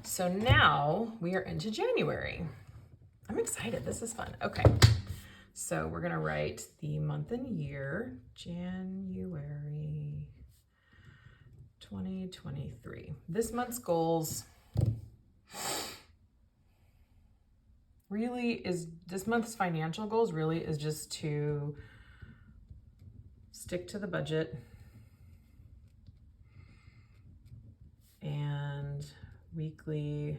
So now we are into January. I'm excited. This is fun. Okay. So we're going to write the month and year, January 2023. This month's goals this month's financial goals really is just to stick to the budget and weekly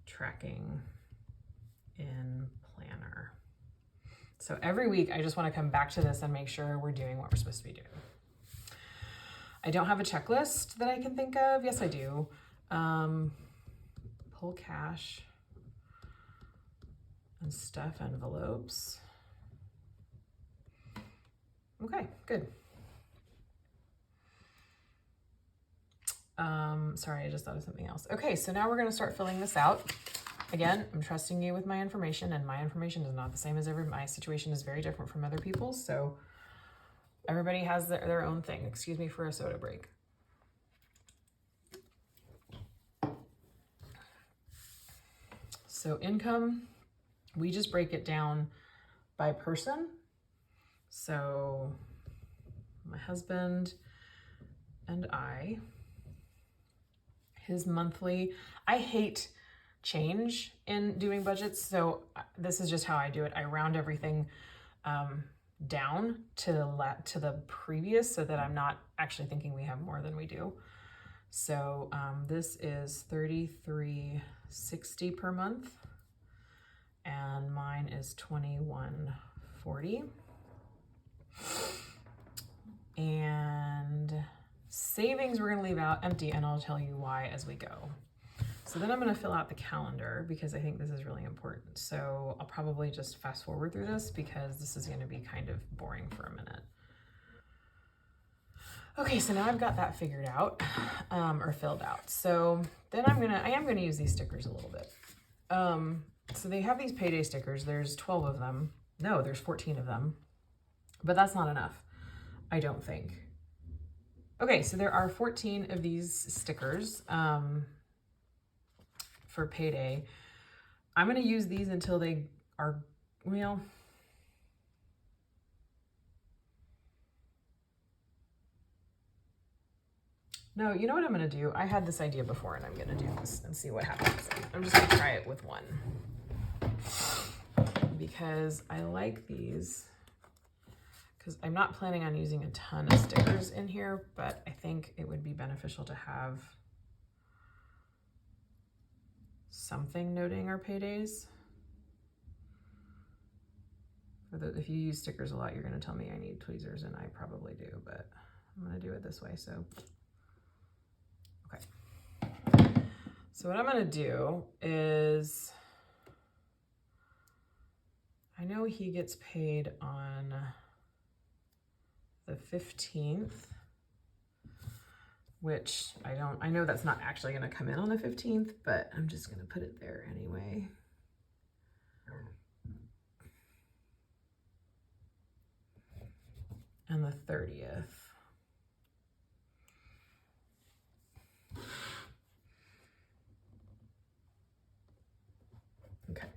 tracking in Planner. So every week I just want to come back to this and make sure we're doing what we're supposed to be doing. I don't have a checklist that I can think of. Yes, I do. Pull cash and stuff envelopes. Okay, good. Sorry, I just thought of something else. Okay, so now we're going to start filling this out. Again, I'm trusting you with my information, and my information is not the same as my situation is very different from other people's, so everybody has their own thing. Excuse me for a soda break. So income, we just break it down by person. So my husband and I, his monthly, I hate change in doing budgets. So this is just how I do it. I round everything down to the previous so that I'm not actually thinking we have more than we do. So this is $33.60 per month, and mine is $21.40. And savings we're going to leave out empty, and I'll tell you why as we go. So then I'm going to fill out the calendar because I think this is really important. So I'll probably just fast forward through this because this is going to be kind of boring for a minute. Okay, so now I've got that figured out, or filled out. So then I am gonna use these stickers a little bit. So they have these payday stickers. There's 12 of them. No, there's 14 of them, but that's not enough, I don't think. Okay, so there are 14 of these stickers for payday. I'm gonna use these until they are, well, no, you know what I'm going to do? I had this idea before, and I'm going to do this and see what happens. I'm just going to try it with one because I like these, because I'm not planning on using a ton of stickers in here, but I think it would be beneficial to have something noting our paydays. If you use stickers a lot, you're going to tell me I need tweezers, and I probably do, but I'm going to do it this way. So okay. So what I'm going to do is, I know he gets paid on the 15th, which I know that's not actually going to come in on the 15th, but I'm just going to put it there anyway. And the 30th. Okay.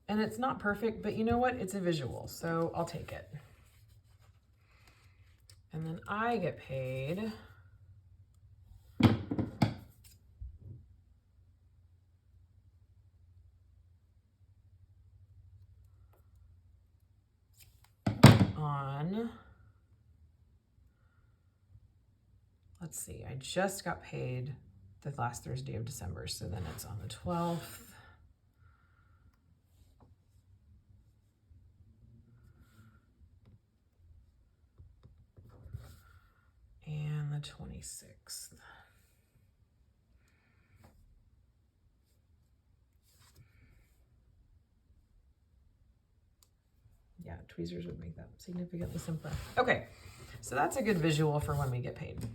And it's not perfect, but you know what? It's a visual, so I'll take it. And then I get paid on, let's see, I just got paid the last Thursday of December, so then it's on the 12th. And the 26th. Yeah, tweezers would make that significantly simpler. Okay, so that's a good visual for when we get paid.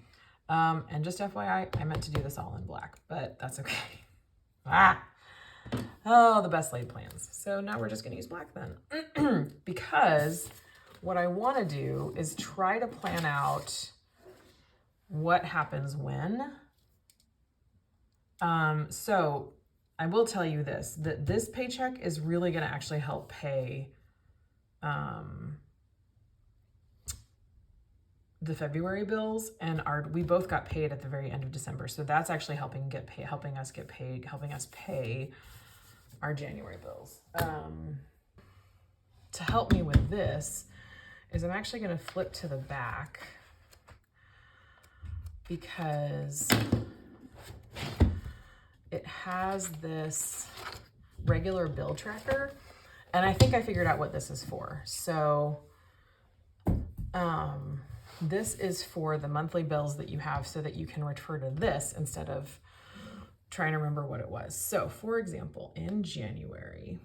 And just FYI, I meant to do this all in black, but that's okay. Oh, the best laid plans. So now we're just gonna use black then. Because what I wanna do is try to plan out, what happens when. So I will tell you this, that this paycheck is really going to actually help pay the February bills, and we both got paid at the very end of December. So that's actually helping us pay our January bills. To help me with this is I'm actually going to flip to the back, because it has this regular bill tracker, and I think I figured out what this is for. So this is for the monthly bills that you have, so that you can refer to this instead of trying to remember what it was. So for example, in January,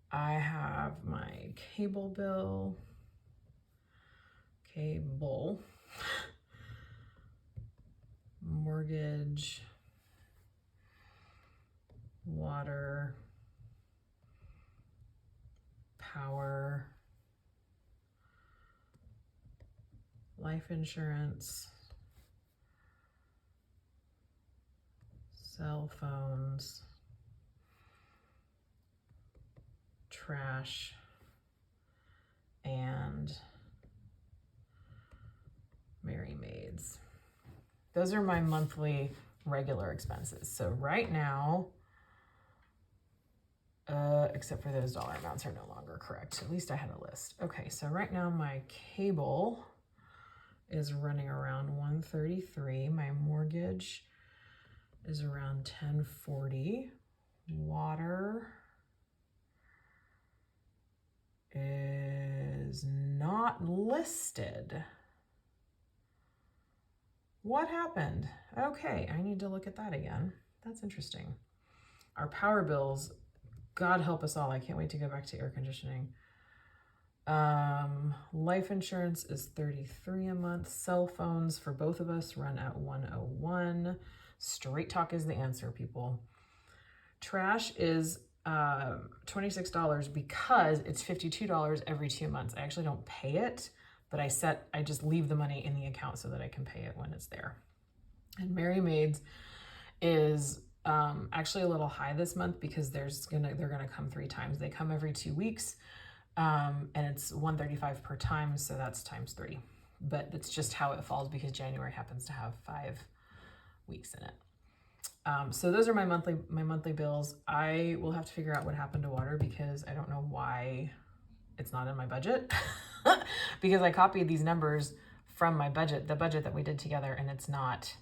I have my cable bill, mortgage, water, power, life insurance, cell phones, trash, and Merry Maids. Those are my monthly regular expenses. So right now, except for those dollar amounts are no longer correct. At least I had a list. Okay, so right now my cable is running around $133. My mortgage is around $1040. Water is not listed. What happened? Okay, I need to look at that again. That's interesting. Our power bills, God help us all. I can't wait to go back to air conditioning. Life insurance is $33 a month. Cell phones for both of us run at $101. Straight talk is the answer, people. Trash is $26 because it's $52 every 2 months. I actually don't pay it, but I just leave the money in the account so that I can pay it when it's there. And Merry Maids is actually a little high this month because they're gonna come 3 times. They come every 2 weeks, and it's $135 per time, so that's times 3. But it's just how it falls because January happens to have 5 weeks in it. So those are my monthly bills. I will have to figure out what happened to water because I don't know why it's not in my budget. Because I copied these numbers from my budget, the budget that we did together, and it's not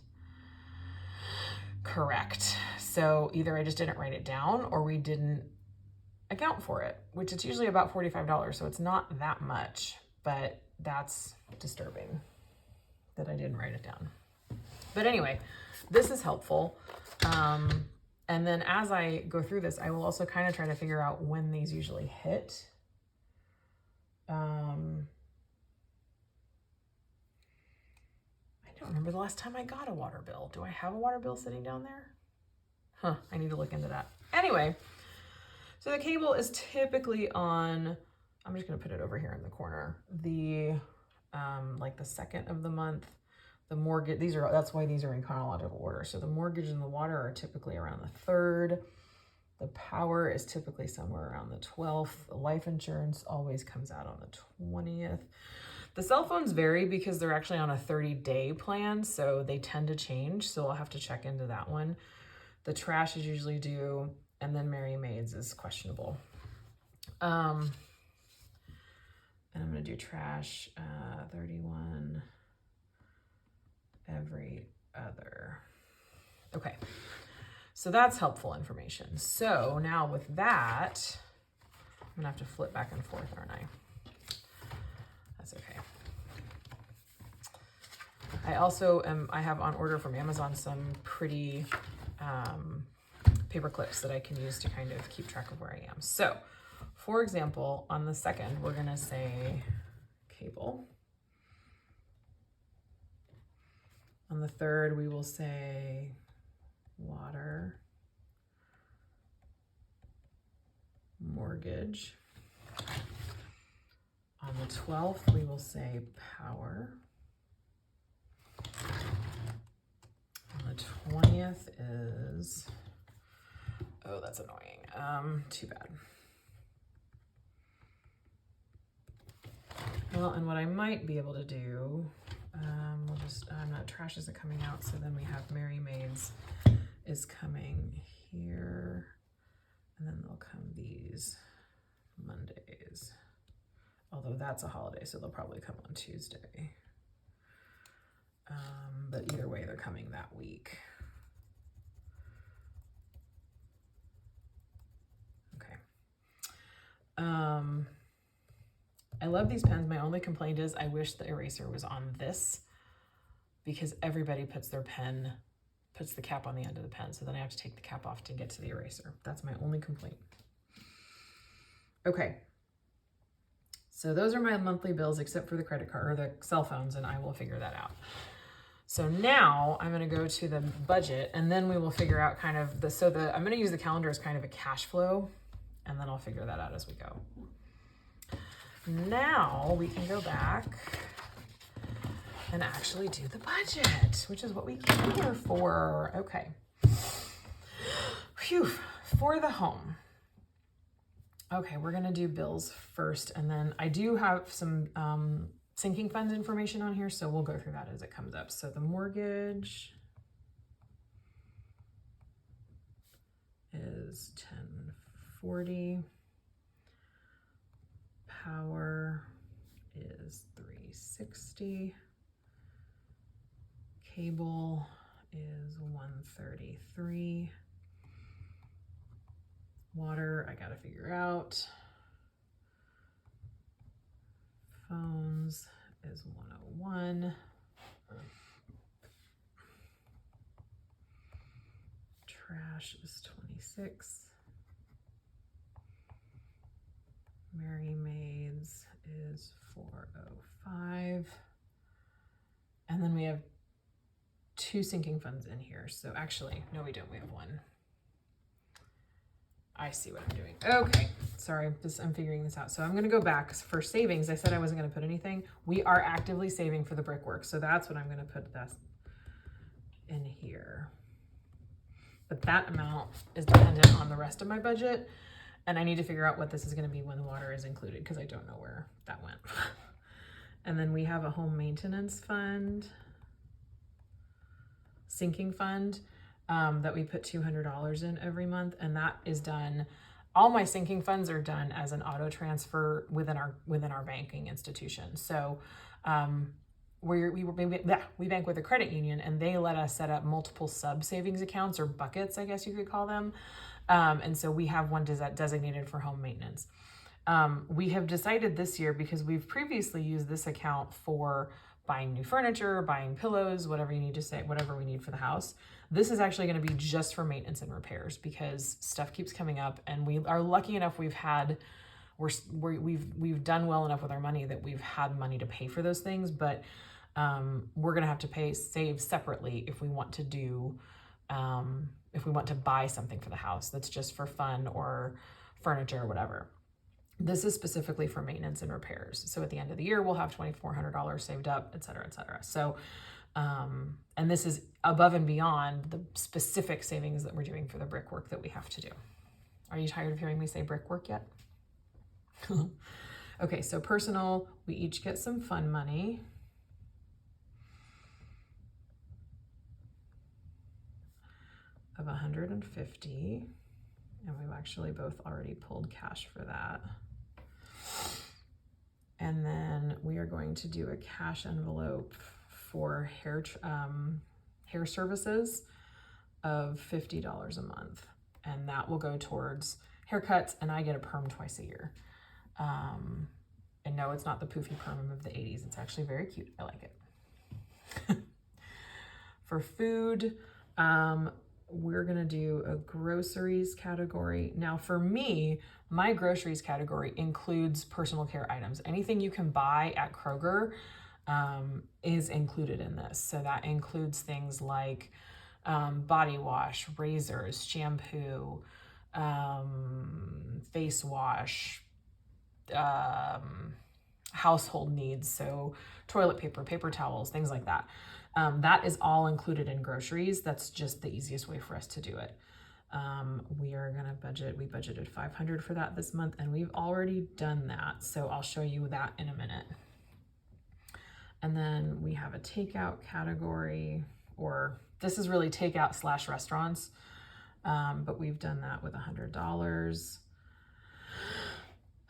correct. So either I just didn't write it down or we didn't account for it, which it's usually about $45. So it's not that much, but that's disturbing that I didn't write it down. But anyway, this is helpful. And then as I go through this, I will also kind of try to figure out when these usually hit. I don't remember the last time I got a water bill. Do I have a water bill sitting down there? I need to look into that. Anyway, so the cable is typically on, I'm just going to put it over here in the corner. The, like the 2nd of the month. The mortgage, that's why these are in chronological order. So the mortgage and the water are typically around the 3rd. The power is typically somewhere around the 12th. The life insurance always comes out on the 20th. The cell phones vary because they're actually on a 30-day plan, so they tend to change. So I'll have to check into that one. The trash is usually due, and then Merry Maids is questionable. And I'm gonna do trash, 31. Every other. Okay, so that's helpful information. So now with that, I'm gonna have to flip back and forth, aren't I? That's okay. I also I have on order from Amazon some pretty paper clips that I can use to kind of keep track of where I am. So for example, on the 2nd, we're gonna say cable. On the 3rd, we will say water, mortgage. On the 12th, we will say power. 20th is, oh, that's annoying. Too bad. Well, and what I might be able to do, we'll just, trash isn't coming out, so then we have Mary Maids is coming here, and then they'll come these Mondays. Although that's a holiday, so they'll probably come on Tuesday. But either way, they're coming that week. Okay. I love these pens. My only complaint is I wish the eraser was on this, because everybody puts the cap on the end of the pen. So then I have to take the cap off to get to the eraser. That's my only complaint. Okay. So those are my monthly bills, except for the credit card or the cell phones, and I will figure that out. So now I'm going to go to the budget, and then we will figure out kind of I'm going to use the calendar as kind of a cash flow, and then I'll figure that out as we go. Now we can go back and actually do the budget, which is what we came here for. Okay. Phew. For the home. Okay, we're gonna do bills first, and then I do have some sinking funds information on here, so we'll go through that as it comes up. So the mortgage is $1040. Power is $360. Cable is $133. Water, I gotta figure out. Phones is $101. Trash is $26. Mary Maids is $405. And then we have 2 sinking funds in here. So actually, no, we don't. We have 1. I see what I'm doing. Okay, sorry, I'm figuring this out. So I'm gonna go back for savings. I said I wasn't gonna put anything. We are actively saving for the brickwork. So that's what I'm gonna put this in here. But that amount is dependent on the rest of my budget. And I need to figure out what this is gonna be when the water is included, because I don't know where that went. And then we have a home maintenance fund, sinking fund. That we put $200 in every month, and that is done. All my sinking funds are done as an auto transfer within our banking institution. So we bank with a credit union, and they let us set up multiple sub savings accounts, or buckets, I guess you could call them. And so we have one designated for home maintenance. We have decided this year, because we've previously used this account for buying new furniture, buying pillows, whatever you need to say, whatever we need for the house. This is actually going to be just for maintenance and repairs, because stuff keeps coming up, and we are lucky enough we've done well enough with our money that we've had money to pay for those things, but we're going to have to save separately if we want to buy something for the house that's just for fun or furniture or whatever. This is specifically for maintenance and repairs. So at the end of the year, we'll have $2,400 saved up, et cetera, et cetera. So, and this is above and beyond the specific savings that we're doing for the brickwork that we have to do. Are you tired of hearing me say brickwork yet? Okay, so personal, we each get some fun money. Of $150, and we've actually both already pulled cash for that. And then we are going to do a cash envelope for hair services of $50 a month, and that will go towards haircuts, and I get a perm twice a year. And no, it's not the poofy perm of the 80s. It's actually very cute. I like it. For food, we're gonna do a groceries category. Now for me, my groceries category includes personal care items. Anything you can buy at Kroger is included in this. So that includes things like body wash, razors, shampoo, face wash. I household needs. So toilet paper, paper towels, things like that. That is all included in groceries. That's just the easiest way for us to do it. We are going to budget, we budgeted $500 for that this month, and we've already done that. So I'll show you that in a minute. And then we have a takeout category, or this is really takeout / restaurants. But we've done that with $100.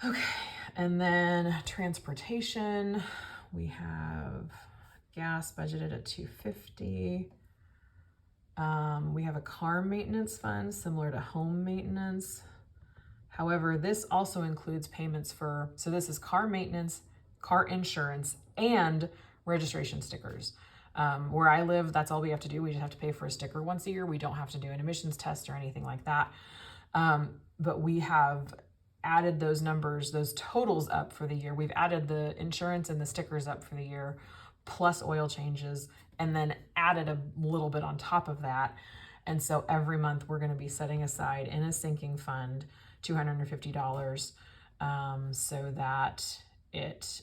Okay. And then transportation, we have gas budgeted at $250. We have a car maintenance fund similar to home maintenance. However, this also includes payments for, so this is car maintenance, car insurance, and registration stickers. Where I live, that's all we have to do. We just have to pay for a sticker once a year. We don't have to do an emissions test or anything like that. But we have added those numbers, those totals up for the year. We've added the insurance and the stickers up for the year, plus oil changes, and then added a little bit on top of that. And so every month we're going to be setting aside in a sinking fund $250 so that it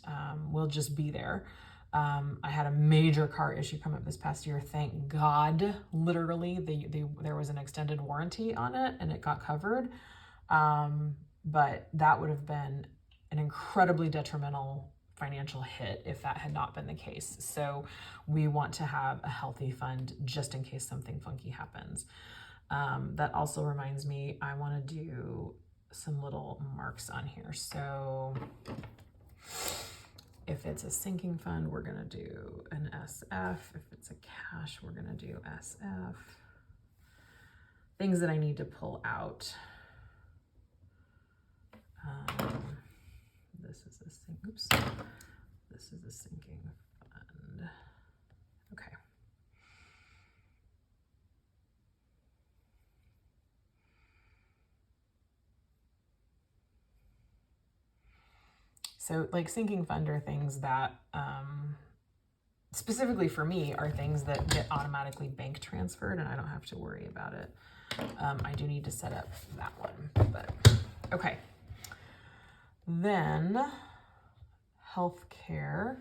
will just be there. I had a major car issue come up this past year. Thank God, literally, there was an extended warranty on it and it got covered. But that would have been an incredibly detrimental financial hit if that had not been the case. So we want to have a healthy fund just in case something funky happens. That also reminds me, I want to do some little marks on here. So if it's a sinking fund, we're going to do an SF. If it's a cash, we're going to do SF. Things that I need to pull out. This is a sinking fund. Okay. So like sinking fund are things that, specifically for me, are things that get automatically bank transferred and I don't have to worry about it. I do need to set up that one, but okay. Then healthcare,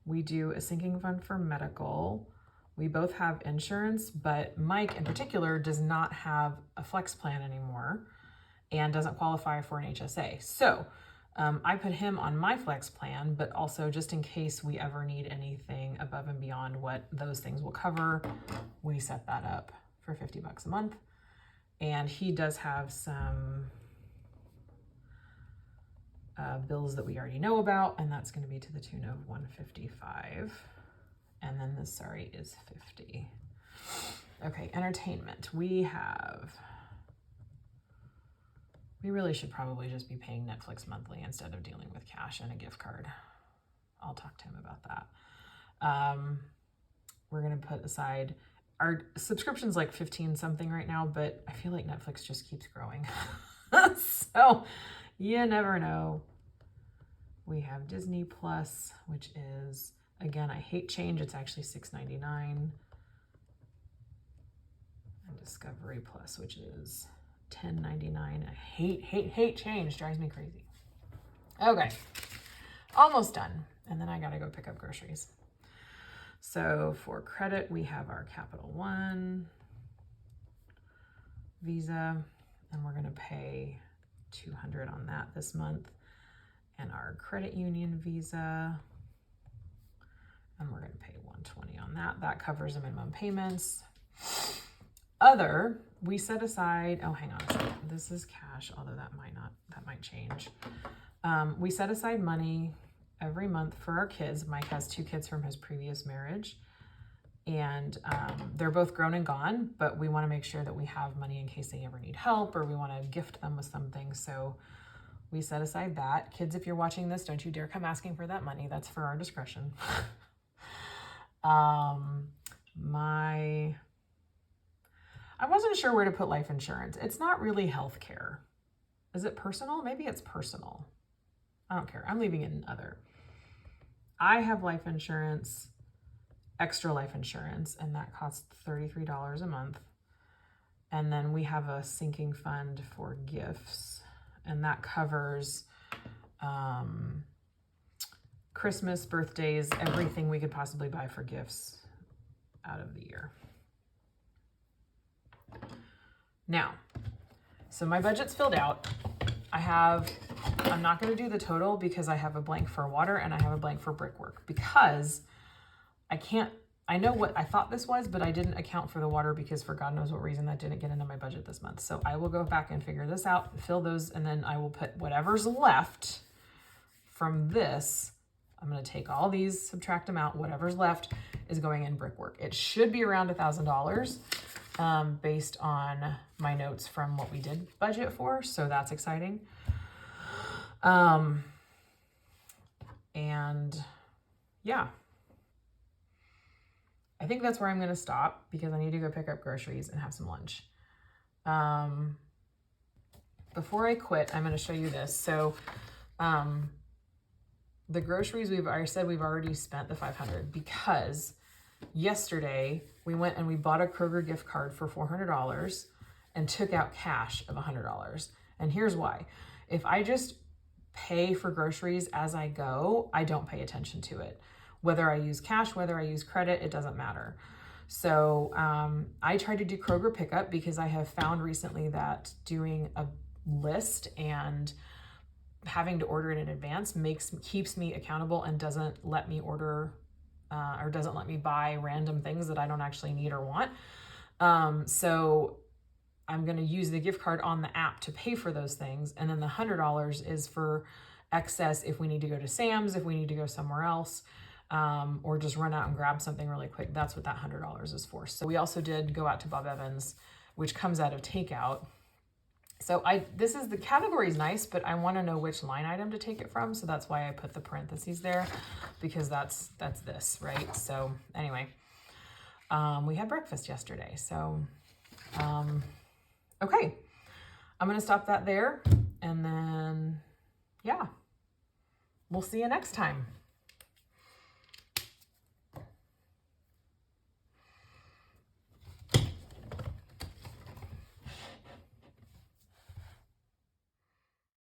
we do a sinking fund for medical. We both have insurance, but Mike in particular does not have a flex plan anymore and doesn't qualify for an HSA. So I put him on my flex plan, but also just in case we ever need anything above and beyond what those things will cover, we set that up for $50 a month. And he does have some bills that we already know about, and that's going to be to the tune of $155. And then this, sorry, is $50. Okay, entertainment. We really should probably just be paying Netflix monthly instead of dealing with cash and a gift card. I'll talk to him about that. We're going to put aside, our subscription's like 15 something right now, but I feel like Netflix just keeps growing. So you never know. We have Disney Plus, which is, again, I hate change. It's actually $6.99. And Discovery Plus, which is $10.99. I hate change. Drives me crazy. Okay, almost done. And then I gotta go pick up groceries. So for credit, we have our Capital One Visa, and we're gonna pay $200 on that this month. And our credit union Visa, and we're gonna pay $120 on that. That covers the minimum payments. Other, we set aside, oh, hang on a second. This is cash, although that might change. We set aside money every month for our kids. Mike has 2 kids from his previous marriage, and they're both grown and gone, but we want to make sure that we have money in case they ever need help or we want to gift them with something. So we set aside that. Kids, if you're watching this, don't you dare come asking for that money. That's for our discretion. I wasn't sure where to put life insurance. It's not really healthcare. Is it personal? Maybe it's personal. I don't care. I'm leaving it in other. I have life insurance, extra life insurance, and that costs $33 a month. And then we have a sinking fund for gifts, and that covers Christmas, birthdays, everything we could possibly buy for gifts out of the year. Now, so my budget's filled out. I'm not going to do the total because I have a blank for water and I have a blank for brickwork because I know what I thought this was, but I didn't account for the water because for God knows what reason that didn't get into my budget this month. So I will go back and figure this out, fill those, and then I will put whatever's left from this. I'm going to take all these, subtract them out. Whatever's left is going in brickwork. It should be around $1,000 based on my notes from what we did budget for. So that's exciting. And yeah. I think that's where I'm going to stop because I need to go pick up groceries and have some lunch. Before I quit, I'm going to show you this. So, the groceries I said we've already spent the $500 because yesterday we went and we bought a Kroger gift card for $400 and took out cash of $100. And here's why. If I just pay for groceries as I go, I don't pay attention to it. Whether I use cash, whether I use credit, it doesn't matter. So I try to do Kroger pickup because I have found recently that doing a list and having to order it in advance keeps me accountable and doesn't let me order or doesn't let me buy random things that I don't actually need or want. So I'm going to use the gift card on the app to pay for those things. And then the $100 is for excess if we need to go to Sam's, if we need to go somewhere else. Or just run out and grab something really quick. That's what that $100 is for. So we also did go out to Bob Evans, which comes out of takeout. So the category is nice, but I want to know which line item to take it from. So that's why I put the parentheses there because that's this, right? So anyway, we had breakfast yesterday. So, okay, I'm going to stop that there and then, yeah, we'll see you next time.